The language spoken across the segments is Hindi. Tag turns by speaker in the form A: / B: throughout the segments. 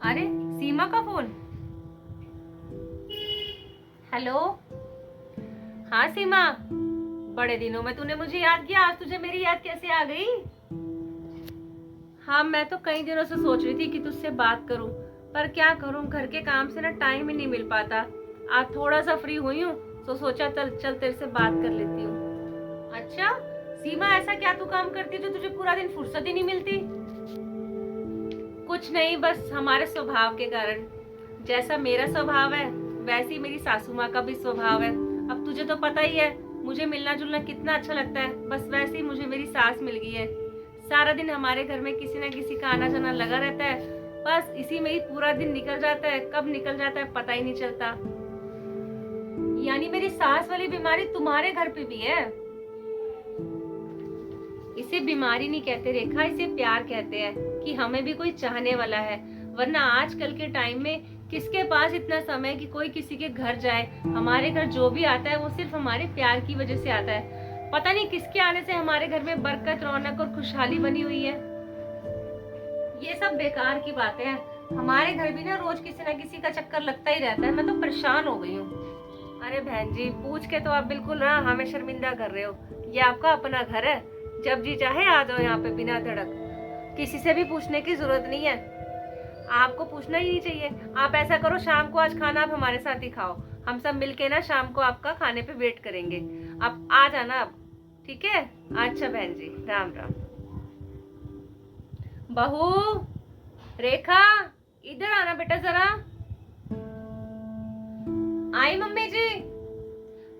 A: अरे, सीमा का फोन। हेलो। हाँ सीमा, बड़े दिनों में तूने मुझे याद किया। आज तुझे मेरी याद कैसे आ गई? हाँ, मैं तो कई दिनों से सोच रही थी कि तुझसे बात करूं, पर क्या करूं, घर के काम से ना टाइम ही नहीं मिल पाता। आज थोड़ा सा फ्री हुई हूँ तो सोचा चल चल तेरे से बात कर लेती हूँ। अच्छा सीमा, ऐसा क्या तू काम करती है जो तुझे पूरा दिन फुर्सत ही नहीं मिलती? कुछ नहीं, बस हमारे स्वभाव के कारण। जैसा मेरा स्वभाव है वैसी मेरी सासू माँ का भी स्वभाव है। अब तुझे तो पता ही है मुझे मिलना जुलना कितना अच्छा लगता है, बस वैसे ही मुझे मेरी सास मिल गई है। सारा दिन हमारे घर में किसी ना किसी का आना जाना लगा रहता है, बस इसी में ही पूरा दिन निकल जाता है। कब निकल जाता है पता ही नहीं चलता। यानी मेरी सास वाली बीमारी तुम्हारे घर पे भी है? इसे बीमारी नहीं कहते रेखा, इसे प्यार कहते हैं कि हमें भी कोई चाहने वाला है। वरना आजकल के टाइम में किसके पास इतना समय कि कोई किसी के घर जाए। हमारे घर जो भी आता है वो सिर्फ हमारे प्यार की वजह से आता है। पता नहीं किसके आने से हमारे घर में बरकत, रौनक और खुशहाली बनी हुई है। ये सब बेकार की बातें हैं। हमारे घर भी ना रोज किसी ना किसी का चक्कर लगता ही रहता है। मैं तो परेशान हो गई हूँ। अरे बहन जी, पूछ के तो आप बिल्कुल ना हमें शर्मिंदा कर रहे हो। ये आपका अपना घर है, जब जी चाहे आ जाओ यहाँ पे बिना धड़क। किसी से भी पूछने की जरूरत नहीं है, आपको पूछना ही नहीं चाहिए। आप ऐसा करो, शाम को आज खाना आप हमारे साथ ही खाओ। हम सब मिलके ना शाम को आपका खाने पे वेट करेंगे। आप आ जाना अब, ठीक है? अच्छा बहन जी, राम राम। बहू, रेखा, इधर आना बेटा जरा। आई मम्मी जी।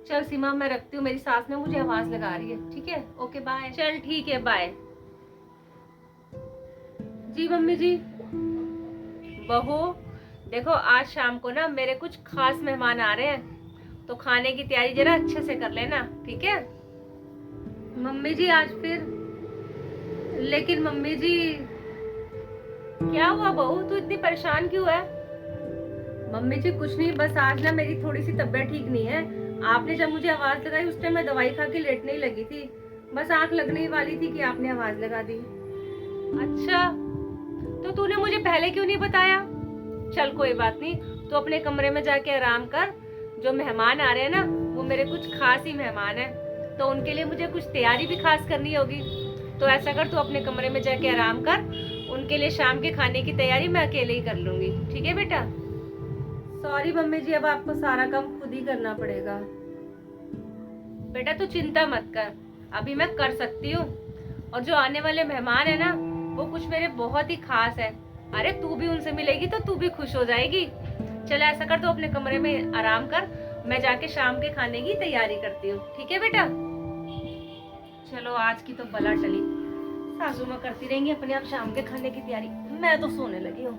A: चल सीमा, मैं रखती हूँ, मेरी सास ने मुझे आवाज लगा रही है। ठीक है, ओके बाय। चल ठीक है, बाय। जी मम्मी जी। बहू देखो, आज शाम को ना मेरे कुछ खास मेहमान आ रहे हैं, तो खाने की तैयारी जरा अच्छे से कर लेना, ठीक है? मम्मी जी आज फिर? लेकिन मम्मी जी, क्या हुआ बहू, तू इतनी परेशान क्यों है? मम्मी जी कुछ नहीं, बस आज ना मेरी थोड़ी सी तबीयत ठीक नहीं है। आपने जब मुझे आवाज लगाई उस टाइम मैं दवाई खा के लेटने ही लगी थी। बस आंख लगने ही वाली थी कि आपने आवाज लगा दी। अच्छा, तो तूने मुझे पहले क्यों नहीं बताया? चल कोई बात नहीं, तू अपने कमरे में जाके आराम कर। जो मेहमान आ रहे हैं ना वो मेरे कुछ खास ही मेहमान हैं, तो उनके लिए मुझे कुछ तैयारी भी खास करनी होगी। तो ऐसा कर, तू अपने कमरे में जाके आराम कर। उनके लिए शाम के खाने की तैयारी मैं अकेले ही कर लूंगी, ठीक है बेटा? सॉरी मम्मी जी, अब आपको सारा काम खुद ही करना पड़ेगा। बेटा तू चिंता मत कर, अभी मैं कर सकती हूँ। और जो आने वाले मेहमान है ना वो कुछ मेरे बहुत ही खास है। अरे तू भी उनसे मिलेगी तो तू भी खुश हो जाएगी। चल ऐसा कर, तू अपने कमरे में आराम कर, मैं जाके शाम के खाने की तैयारी करती हूँ, ठीक है बेटा? चलो आज की तो बला टली। सासू माँ करती रहेंगी अपने आप शाम के खाने की तैयारी, मैं तो सोने लगी हूँ।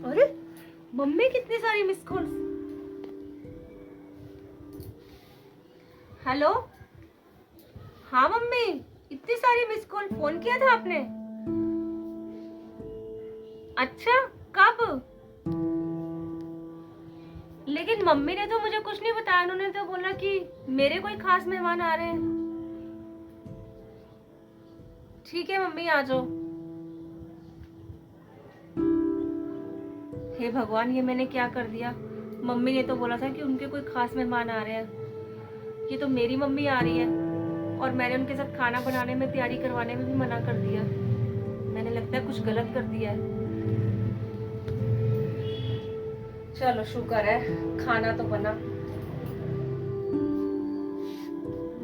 A: अरे मम्मी, कितनी सारी मिस कॉल्स। हेलो। हाँ मम्मी, इतनी सारी मिस कॉल, फोन किया था आपने? अच्छा, कब? लेकिन मम्मी ने तो मुझे कुछ नहीं बताया, उन्होंने तो बोला कि मेरे कोई खास मेहमान आ रहे हैं। ठीक है मम्मी, आ जाओ। हे भगवान, ये मैंने क्या कर दिया? मम्मी ने तो बोला था कि उनके कोई खास मेहमान आ रहे हैं, ये तो मेरी मम्मी आ रही है। और मैंने उनके साथ खाना बनाने में, तैयारी करवाने में भी मना कर दिया। मैंने लगता है कुछ गलत कर दिया है। चलो शुक्र है, खाना तो बना।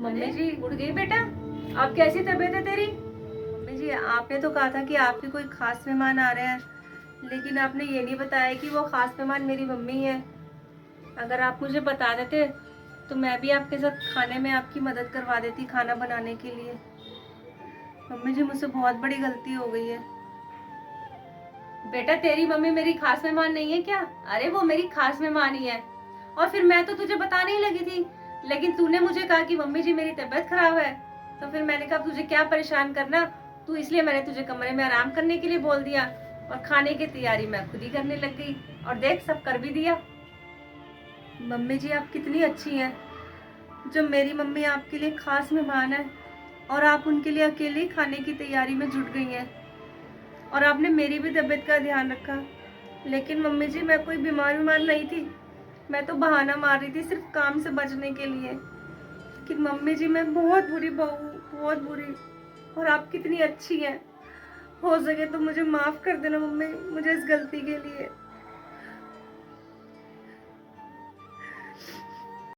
A: मम्मी जी उठ गई बेटा? अब कैसी तबीयत है तेरी? मम्मी जी, आपने तो कहा था कि आपके कोई खास मेहमान आ रहे हैं, लेकिन आपने ये नहीं बताया कि वो खास मेहमान मेरी मम्मी है। अगर आप मुझे बता देते तो मैं भी आपके साथ खाने में आपकी मदद करवा देती, खाना बनाने के लिए। मम्मी जी मुझसे बहुत बड़ी गलती हो गई है। बेटा तेरी मम्मी मेरी खास मेहमान नहीं है क्या? अरे वो मेरी खास मेहमान ही है। और फिर मैं तो तुझे बताने ही लगी थी, लेकिन तूने मुझे कहा कि मम्मी जी मेरी तबीयत खराब है। तो फिर मैंने कहा तुझे क्या परेशान करना, तू, इसलिए मैंने तुझे कमरे में आराम करने के लिए बोल दिया। और खाने की तैयारी मैं खुद ही करने लग गई और देख सब कर भी दिया। मम्मी जी आप कितनी अच्छी हैं, जो मेरी मम्मी आपके लिए खास मेहमान है और आप उनके लिए अकेले ही खाने की तैयारी में जुट गई हैं और आपने मेरी भी तबीयत का ध्यान रखा। लेकिन मम्मी जी मैं कोई बीमार नहीं थी, मैं तो बहाना मार रही थी सिर्फ काम से बचने के लिए। कि मम्मी जी मैं बहुत बुरी बहू हूँ, बहुत बुरी, और आप कितनी अच्छी हैं। हो सके तो मुझे माफ़ कर देना मम्मी, मुझे इस गलती के लिए।